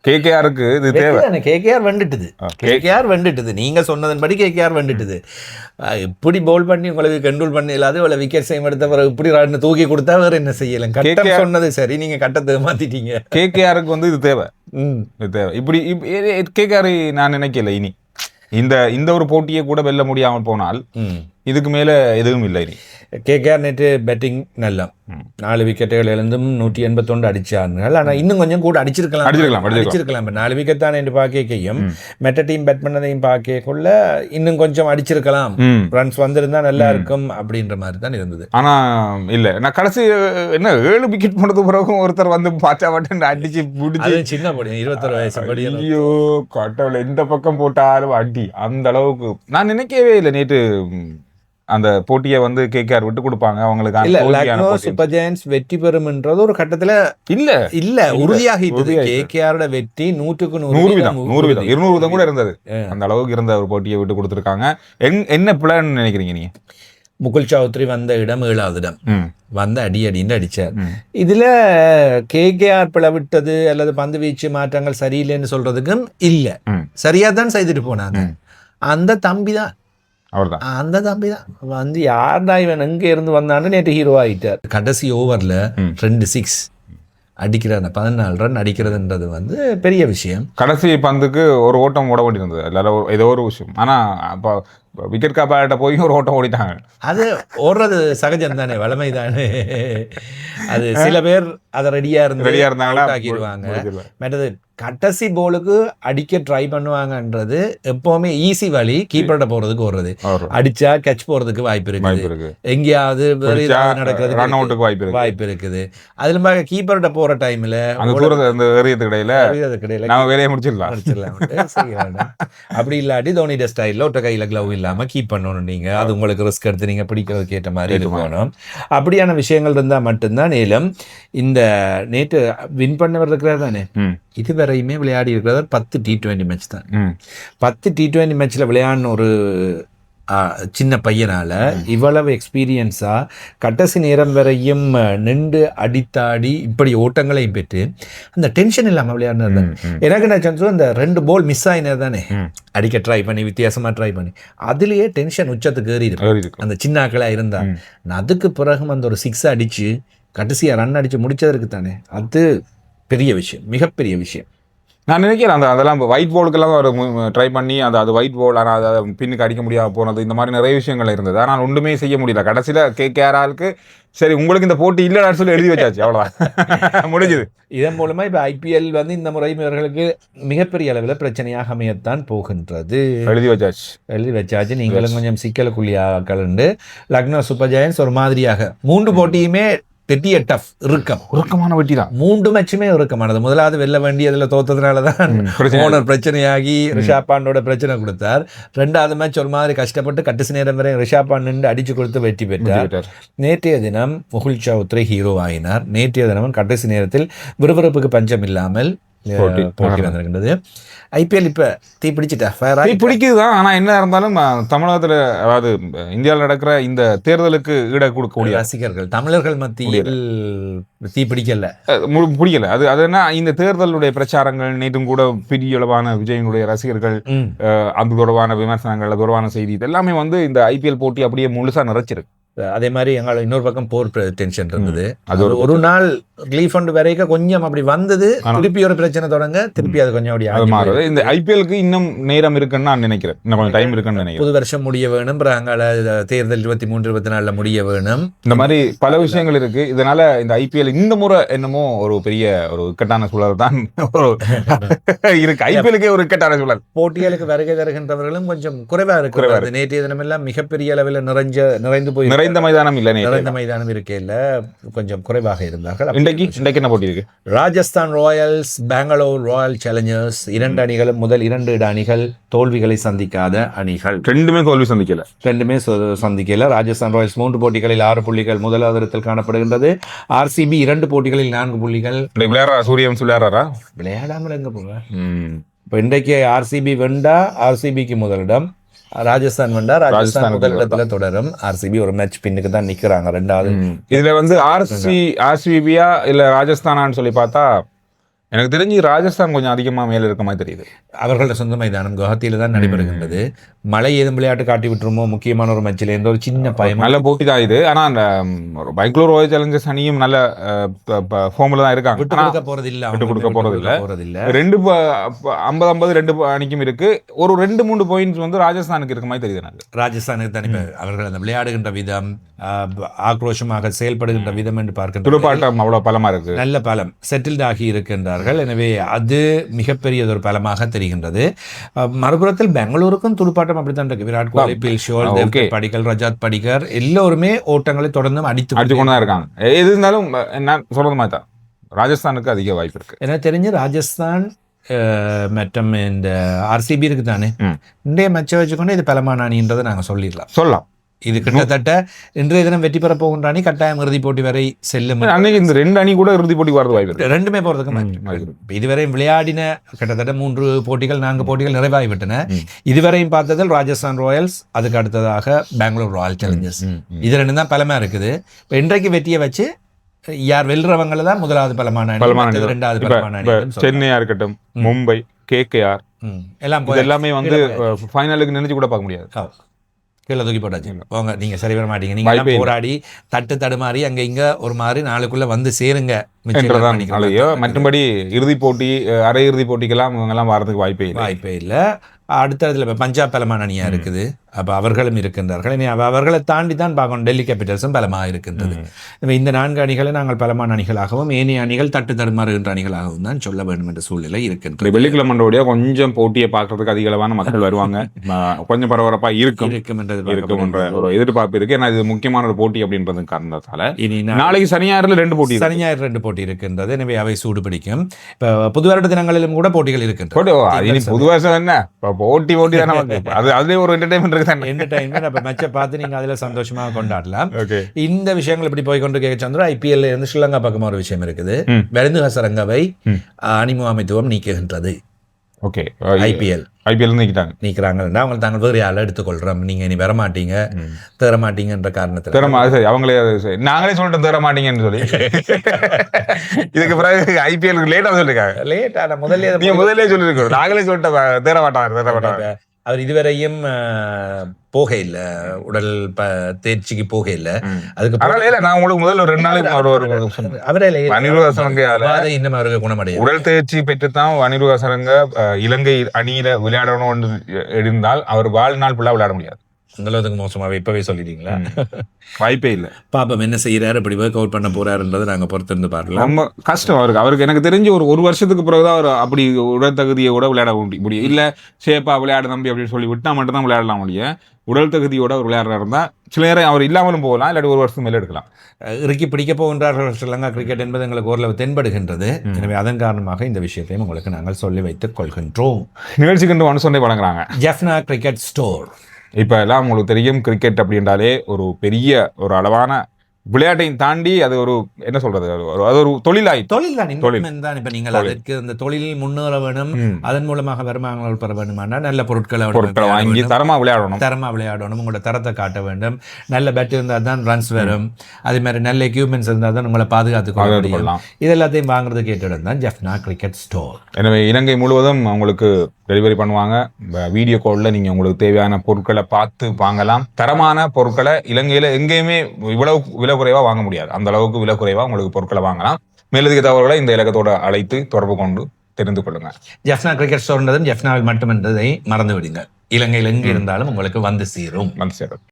கேகேஆருக்கு இது தேவை. கேகேஆர் வெண்டுட்டுது நீங்க சொன்னதன்படி கேகேஆர் வெண்டுட்டுது. இப்படி பவுல் பண்ணி உங்களுக்கு கண்ட்ரோல் பண்ண இல்லாத இவ்வளவு விக்கெட் செய்ய எடுத்த பிறகு இப்படி தூக்கி கொடுத்தா வேற என்ன செய்யலாம்? கட்டம் சொன்னது சரி, நீங்க கட்டத்தை மாத்திட்டீங்க. கேகேஆருக்கு வந்து இது தேவை. இது தேவை. இப்படி கேகேஆர் நான் நினைக்கல இனி இந்த ஒரு போட்டியை கூட வெல்ல முடியாமல் போனால் இதுக்கு மேல எதுவும் இல்லை. இனி கேகேஆர் நேற்று பேட்டிங் நல்லா 4 விக்கெட்டுகள் இழந்தும் 181 அடிச்சார்கள். ஆனால் இன்னும் கொஞ்சம் கூட அடிச்சிருக்கலாம். 4 விக்கெட் தான் என்று பார்க்கையும் மெட்ட டீம் பேட் பண்ணதையும் பார்க்கக்குள்ள இன்னும் கொஞ்சம் அடிச்சிருக்கலாம், ரன்ஸ் வந்திருந்தா நல்லா இருக்கும் அப்படின்ற மாதிரி தான் இருந்தது. ஆனா இல்ல, நான் கடைசி என்ன 7 விக்கெட் போனது பிறகும் ஒருத்தர் வந்து பாட்டு அடிச்சு பிடிச்சி சின்ன படி 21 வயசு படி. ஐயோ கட்டவுல எந்த பக்கம் போட்டாலும் அடி. அந்த அளவுக்கு நான் நினைக்கவே இல்லை நேற்று அந்த போட்டியை வந்து கேகேஆர் விட்டு கொடுப்பாங்க அவங்களுக்கு. சூப்பர் ஜெயண்ட்ஸ் வெற்றி பெறும் என்றது ஒரு கட்டத்துல இல்ல உறுதியாகிட்டது. கேகேஆரோட வெற்றி 100% கூட இருந்தது. அந்த அளவுக்கு இருந்த ஒரு போட்டியை விட்டு கொடுத்துருக்காங்க. என்ன பிளான் நினைக்கிறீங்க நீங்க? முகுல் சௌத்ரி வந்த இடம் 7வது இடம் வந்து அடின்னு அடிச்சார். இதுல கேகேஆர் பிளவிட்டது அல்லது பந்து வீச்சு மாற்றங்கள் சரியில்லைன்னு சொல்றதுக்கும் இல்ல, சரியா தான் செய்துட்டு போனாங்க. அந்த தம்பி தான் வந்து யார்டா இவன் எங்க இருந்து வந்தான்னு நேற்று ஹீரோ ஆகிட்டார். கடைசி ஓவர்ல 2 6 அடிக்கிறாங்க, 14 ரன் அடிக்கிறதுன்றது வந்து பெரிய விஷயம். கடைசி பந்துக்கு ஒரு ஓட்டம் ஓட வேண்டியிருந்தது, எல்லாரும் ஏதோ ஒரு விஷயம். ஆனா அப்போ விக்கெட் காப்பாட்ட போய் ஒரு ஓட்டம் ஓடிட்டாங்க. அது ஓடுறது சகஜம் தானே, வளமை தானே. அது சில பேர் அதை ரெடியா இருந்தாங்களா ஆக்கிடுவாங்க. மற்றது கடைசி போலுக்கு அடிக்க ட்ரை பண்ணுவாங்கன்றது எப்பவுமே ஈஸி வழி. கீப்பர்ட போறதுக்கு ஓடுறது, அடிச்சா கேட்ச் போறதுக்கு வாய்ப்பு இருக்குது, எங்கேயாவது நடக்கிறதுக்கு வாய்ப்பு இருக்குது. அதுல கீப்பர்ட போற டைம்ல வேலையை முடிச்சிடலாம். அப்படி இல்லாட்டி தோனிட ஸ்டைல்ல ஒற்றை கையில கிளவ் இல்லாம கீப் பண்ணணும். நீங்க அது உங்களுக்கு ரிஸ்க் எடுத்து நீங்க பிடிக்கிறதுக்கு ஏற்ற மாதிரி இருக்கணும். அப்படியான விஷயங்கள் இருந்தா மட்டும்தான். மேலும் இந்த நேற்று வின் பண்ணவர் இருக்கிறார் தானே, இதுவரையுமே விளையாடி இருக்கிறது 10 T20 மேட்ச் தான். 10 T20 மேட்ச்ல விளையாடின ஒரு சின்ன பையனால இவ்வளவு எக்ஸ்பீரியன்ஸா கடைசி நேரம் வரையும் நின்று அடித்தாடி இப்படி ஓட்டங்களையும் பெற்று அந்த டென்ஷன் இல்லாம விளையாடுனது. எனக்கு நான் சொன்ன அந்த 2 பால் மிஸ் ஆயினது தானே, அடிக்க ட்ரை பண்ணி வித்தியாசமா ட்ரை பண்ணி அதுலயே டென்ஷன் உச்சத்துக்கு ஏறி இருக்கு அந்த சின்னாக்களா இருந்தா. அதுக்கு பிறகு அந்த ஒரு 6 அடிச்சு கடைசியா ரன் அடிச்சு முடிச்சதற்கு தானே, அது பெரிய விஷயம், மிகப்பெரிய விஷயம். நான் நினைக்கிறேன் அதெல்லாம் ஒயிட் போலுக்கெல்லாம் ஒரு ட்ரை பண்ணி அது ஒயிட் போல், ஆனால் அதை பின்னுக்கு அடிக்க முடியாமல் போனது, இந்த மாதிரி நிறைய விஷயங்கள் இருந்தது. ஆனால் ஒன்றுமே செய்ய முடியல. கடைசியில் கேகேஆருக்கு சரி உங்களுக்கு இந்த போட்டி இல்லைன்னு சொல்லி எழுதி வச்சாச்சு, அவ்வளோதான் முடிஞ்சுது. இதன் மூலமா இப்போ IPL வந்து இந்த முறை இவர்களுக்கு மிகப்பெரிய அளவில் பிரச்சனையாக அமையத்தான் போகின்றது. எழுதி வச்சாச்சு. நீங்களும் கொஞ்சம் சிக்கலுக்குள்ளியாக லக்னோ சூப்பர் ஜெயண்ட்ஸ் ஒரு மாதிரியாக 3 போட்டியுமே பெரிய டஃப் இறுக்கமான வெட்டி தான். 3 மேட்சுமே இறுக்கமானது. முதலாவது வெல்ல வேண்டியதுல தோத்ததுனாலதான் ஓனர் பிரச்சனையாகி ரிஷாப் பாண்டோட பிரச்சனை கொடுத்தார். 2வது மேட்ச் ஒரு மாதிரி கஷ்டப்பட்டு கடைசி நேரம் வரை ரிஷாப் பாண்ட் நின்று அடிச்சு கொடுத்து வெற்றி பெற்றார். நேற்றைய தினம் முகுல் சௌத்ரி ஹீரோ ஆகினார். நேற்றைய தினம் கடைசி நேரத்தில் விறுவிறுப்புக்கு பஞ்சம் இல்லாமல் போட்டி வந்திருக்கின்றது. IPL இப்ப பிடிக்குதுதான். ஆனா என்ன இருந்தாலும் தமிழகத்துல, அதாவது இந்தியாவில் நடக்கிற இந்த தேர்தலுக்கு ஈட கொடுக்கக்கூடிய ரசிகர்கள் தமிழர்கள் மத்தியில் பிடிக்கல. அது என்ன, இந்த தேர்தலுடைய பிரச்சாரங்கள் நேற்றும் கூட பெரிய அளவான விஜயனுடைய ரசிகர்கள் அது தொடர்பான விமர்சனங்கள், அது தொடர்பான செய்தி, இதெல்லாமே வந்து இந்த IPL போட்டி அப்படியே முழுசா நிறைச்சிருக்கு. அதே மாதிரி எங்களை இன்னொரு பக்கம் போர் டென்ஷன் இருந்தது. அது ஒரு நாள் ரிலீஃப் ஃபண்ட் வரைக்கும் கொஞ்சம் அப்படி வந்தது, திருப்பி ஒரு பிரச்சனை தொடங்க, திருப்பி அது கொஞ்சம் அப்படி மாறுது. இந்த IPLக்கு இன்னும் நேரம் இருக்குன்னு நான் நினைக்கிறேன், இன்னும் கொஞ்சம் டைம் இருக்குன்னு நினைக்கிறேன். புது வருஷம் முடிய வேணும், தேர்தல் 23-24 முடிய வேணும், இந்த மாதிரி பல விஷயங்கள் இருக்கு. இதனால இந்த IPL இந்த முறை என்னமோ ஒரு பெரிய ஒரு இக்கட்டான சூழல் தான் இருக்கு. IPLக்கே ஒரு இக்கட்டான சூழல். போட்டிகளுக்கு வருகை தருகின்றவர்களும் கொஞ்சம் குறைவா இருக்கு. நேற்றைய தினம் எல்லாம் மிகப்பெரிய அளவில் நிறைந்து போய் நிறைந்த மைதானம் இல்லை, நிறைந்த மைதானம் இருக்கையில் கொஞ்சம் குறைவாக இருந்தார்கள். இன்றைக்கு என்ன போட்டி இருக்கு? Rajasthan Royals Bangalore Royal Challengers 2 அணிகளும் முதல் 2 அணிகள் தோல்விகளை சந்திக்காத அணிகள். ரெண்டுமே சந்திக்கல. ராஜஸ்தான் ராயல்ஸ் 3 போட்டிகளில் 6 புள்ளிகள் முதலாவது இடத்தில் காணப்படுகின்றது. RCB 2 போட்டிகளில் 4 புள்ளிகள். சூரியன் விளையாடாமல் எங்க போங்க. இப்போ இன்றைக்கு RCB வெண்டா RCBக்கு முதலிடம், ராஜஸ்தான் வந்தா ராஜஸ்தான் முதலிடத்துல தொடரும். RCB ஒரு மேட்ச் பின்னுக்கு தான் நிக்கிறாங்க 2வது. இதுல வந்து RCBயா இல்ல ராஜஸ்தானான்னு சொல்லி பார்த்தா எனக்கு தெரிஞ்சு ராஜஸ்தான் கொஞ்சம் அதிகமாக மேலே இருக்க மாதிரி தெரியுது. அவர்களோட சொந்த மைதானம் குவஹாத்தியில தான் நடைபெறுகின்றது. மழை ஏதும் விளையாட்டு காட்டி விட்டுருமோ முக்கியமான ஒரு மேட்சில் எந்த ஒரு சின்ன பயம். நல்ல போட்டி தான் இது. ஆனால் அந்த பெங்களூர் ராயல் சேலஞ்சர்ஸ் அணியும் நல்ல ஃபார்மில் தான் இருக்காங்க. விட்டு கொடுக்க போறது இல்ல, விட்டு கொடுக்க போறது இல்ல. 50-50 ரெண்டு அணிக்கும் இருக்கு. ஒரு 2-3 பாயிண்ட்ஸ் வந்து ராஜஸ்தானுக்கு இருக்க மாதிரி தெரியுது எனக்கு. ராஜஸ்தானுக்கு தனி அவர்கள் அந்த விளையாடுகின்ற விதம், ஆக்ரோஷமாக செயல்படுகின்ற விதம் என்று பார்க்கின்ற துடுப்பாட்டம் அவ்வளவு பலமா இருக்கு, நல்ல பலம் செட்டில்ட் ஆகி இருக்கின்றார்கள். எனவே அது மிகப்பெரியதொரு பலமாக தெரிகின்றது. மறுபுறத்தில் பெங்களூருக்கும் துடுப்பாட்டம் அப்படித்தான் இருக்கு. விராட் கோலி, பில்ஷோல், படிக்கல், ரஜாத் படிக்கர் எல்லோருமே ஓட்டங்களை தொடர்ந்து அடித்து கொண்டு தான் இருக்காங்க. எது இருந்தாலும் நான் சொல்றது மாதிரி தான் ராஜஸ்தானுக்கு அதிக வாய்ப்பு இருக்கு. எனக்கு தெரிஞ்சு ராஜஸ்தான் மற்றும் இந்த ஆர்சிபி இருக்கு தானே, இன்றைய மேட்சை வச்சுக்கொண்டு இது பலமான அணின்றதை நாங்கள் சொல்லலாம். இது கிட்டத்தட்ட இன்றைய தினம் வெற்றி பெற போகின்ற அணி கட்டாயம் இறுதிப் போட்டி வரை செல்லும். அன்னைக்கு இந்த 2 அணி கூட இறுதிப் போட்டி வரது வாய்ப்பு இருக்கு. ரெண்டுமே போறதுக்கு இதுவரை விளையாடின கிட்டத்தட்ட 3 போட்டிகள் 4 போட்டிகள் நிறைவாகிவிட்டன. இதுவரையும் பார்த்ததில் ராஜஸ்தான் ராயல்ஸ், அதுக்கு அடுத்ததாக பெங்களூர் ராயல் சேலஞ்சர்ஸ், இது 2 தான் பலமா இருக்குது. இப்போ இன்றைக்கு வெற்றியை வச்சு யார் வெல்றவங்கள தான் முதலாவது பலமான அணி, இரண்டாவது பலமான அணி. சென்னையா இருக்கட்டும், மும்பை, KKR எல்லாமே வந்து ஃபைனலுக்கு நினைச்சு கூட பார்க்க முடியாது. கீழே தூக்கி போட்டாச்சு. போங்க, நீங்க சரி வர மாட்டீங்க. நீங்க போராடி தடுமாறி அங்க இங்க ஒரு மாதிரி நாளுக்குள்ள வந்து சேருங்க. மற்றபடி இறுதிப் போட்டி, அரை இறுதிப் போட்டிக்கெல்லாம் இவங்க எல்லாம் வரதுக்கு வாய்ப்பே இல்லை. அடுத்ததுல பஞ்சாப் பலமான அணியா இருக்குது. அப்போ அவர்களும் இருக்கின்றார்கள். இனி அவர்களை தாண்டி தான் பார்க்கணும். டெல்லி கேபிட்டல்ஸும் பலமாக இருக்கின்றது. இந்த 4 அணிகளை நாங்கள் பலமான அணிகளாகவும் ஏனைய அணிகள் தடுமாறுகின்ற அணிகளாகவும் தான் சொல்ல வேண்டும் என்ற சூழ்நிலை இருக்கின்றது. வெள்ளிக்கிழமையோட கொஞ்சம் போட்டியை பார்க்கறதுக்கு அதிக அளவான மக்கள் வருவாங்க. கொஞ்சம் பரபரப்பா இருக்கும் என்ற ஒரு எதிர்பார்ப்பு இருக்கு. ஏன்னா இது முக்கியமான ஒரு போட்டி அப்படின்றது காரணத்தால இனி நாளைக்கு சனி ஞாயிறு 2 போட்டி இருக்கின்றது. எனவே அவை சூடு பிடிக்கும். இப்போ புது வருட தினங்களிலும் கூட போட்டிகள் இருக்கின்றன. புது வருஷம் என்ன போட்டி தானே, அதுலேயே ஒரு என்டர்டைன்மெண்ட் மேட்சை பார்த்து நீங்க அதுல சந்தோஷமா கொண்டாடலாம். இந்த விஷயங்கள் இப்படி போய் கொண்டு கேட்க சந்திரா, IPL இருந்து ஸ்ரீலங்கா பக்கமா ஒரு விஷயம் இருக்குது. வெருந்து ஹசரங்கவை அணி முகாமைத்துவம் நீக்குகின்றது. IPL நீக்கிறாங்க. அவங்க தாங்கள் வேறு யாரை எடுத்துக்கொள்றோம், நீங்க இனி வரமாட்டீங்க, தேற மாட்டீங்கன்ற காரணத்தில் அவங்களே நாங்களே சொல்லிட்டு தேற மாட்டீங்கன்னு சொல்லி இதுக்கு பிறகு IPL லேட்டா சொல்லிருக்காங்க. லேட்டா முதல்ல சொல்லிருக்கோம், நாங்களே சொல்லிட்டு தேற மாட்டாங்க. அவர் இதுவரையும் போக இல்லை, உடல் தேர்ச்சிக்கு போக இல்லை. அதுக்கு நான் உங்களுக்கு முதல்ல 2 நாளைக்கு அவரே இன்னும் அவருக்கு குணமடைய உடல் தேர்ச்சி பெற்றுத்தான் வனிருகாசரங்க இலங்கை அணியில விளையாடணும் இருந்தால் அவர் வாழ்நாள் ஃபுல்லா விளையாட முடியாது. அந்தளவுக்கு மோசமாவே இப்பவே சொல்லிட்டீங்களா? வாய்ப்பே இல்லை. பாப்பம் என்ன செய்யறாரு, இப்படி ஒர்க் அவுட் பண்ண போறாருன்றதை நாங்க பொறுத்திருந்து பார்க்கலாம். ரொம்ப கஷ்டம் அவருக்கு எனக்கு தெரிஞ்சு ஒரு வருஷத்துக்கு பிறகுதான் அவர் அப்படி உடல் தகுதியோட விளையாட முடியும். இல்ல சேப்பா விளையாட நம்பி அப்படின்னு சொல்லி விட்டா மட்டும் தான் விளையாடலாம் முடியும். உடல் தகுதியோட அவர் விளையாடுறா இருந்தா சில நேரம் அவர் இல்லாமலும் போகலாம், இல்லாட்டி ஒரு வருஷத்துக்கு மேலே எடுக்கலாம். இறுக்கி பிடிக்க போகின்றார்கள் ஸ்ரீலங்கா கிரிக்கெட் என்பது எங்களுக்கு ஓரளவு தென்படுகின்றது. எனவே அதன் காரணமாக இந்த விஷயத்தையும் உங்களுக்கு நாங்கள் சொல்லி வைத்துக் கொள்கின்றோம். நிகழ்ச்சிக்கு ஒன்று வழங்குறாங்க ஜெஃப்னா கிரிக்கெட் ஸ்டோர். இப்போ எல்லாம் உங்களுக்கு தெரியும், கிரிக்கெட் அப்படின்றாலே ஒரு பெரிய ஒரு அளவான விளையாட்டையும் தாண்டி அது ஒரு என்ன சொல்றது, அது ஒரு தொழில் தான். இப்ப நீங்கள் அதற்கு அந்த தொழிலில் முன்னேற வேணும், அதன் மூலமாக வருமானங்கள் பெற வேண்டுமானா நல்ல பொருட்களை வாங்கி தரமா விளையாடணும், உங்களோட தரத்தை காட்ட வேண்டும். நல்ல பேட் இருந்தால் தான் ரன்ஸ் வரும். அதே மாதிரி நல்ல எக்யூப்மெண்ட்ஸ் இருந்தால் தான் உங்களை பாதுகாத்துக் கொள்ளலாம். இது எல்லாத்தையும் வாங்குறது கேட்டிடம் தான் ஜெஃப்னா கிரிக்கெட் ஸ்டோர். எனவே இலங்கை முழுவதும் உங்களுக்கு டெலிவரி பண்ணுவாங்க. வீடியோ காலில் நீங்கள் உங்களுக்கு தேவையான பொருட்களை பார்த்து வாங்கலாம். தரமான பொருட்களை இலங்கையில் எங்கேயுமே இவ்வளவு விலை குறைவாக வாங்க முடியாது. அந்த அளவுக்கு விலை குறைவாக உங்களுக்கு பொருட்களை வாங்கலாம். மேலதிக தகவல்களை இந்த இலக்கத்தோடு அழைத்து தொடர்பு கொண்டு தெரிந்து கொள்ளுங்க. ஜெஃப்னா கிரிக்கெட் ஸ்டோர்ன்றதும் ஜெஃப்னாவில் மட்டும் என்பதை மறந்து விடுங்க. இலங்கையில் எங்கு இருந்தாலும் உங்களுக்கு வந்து சேரும்.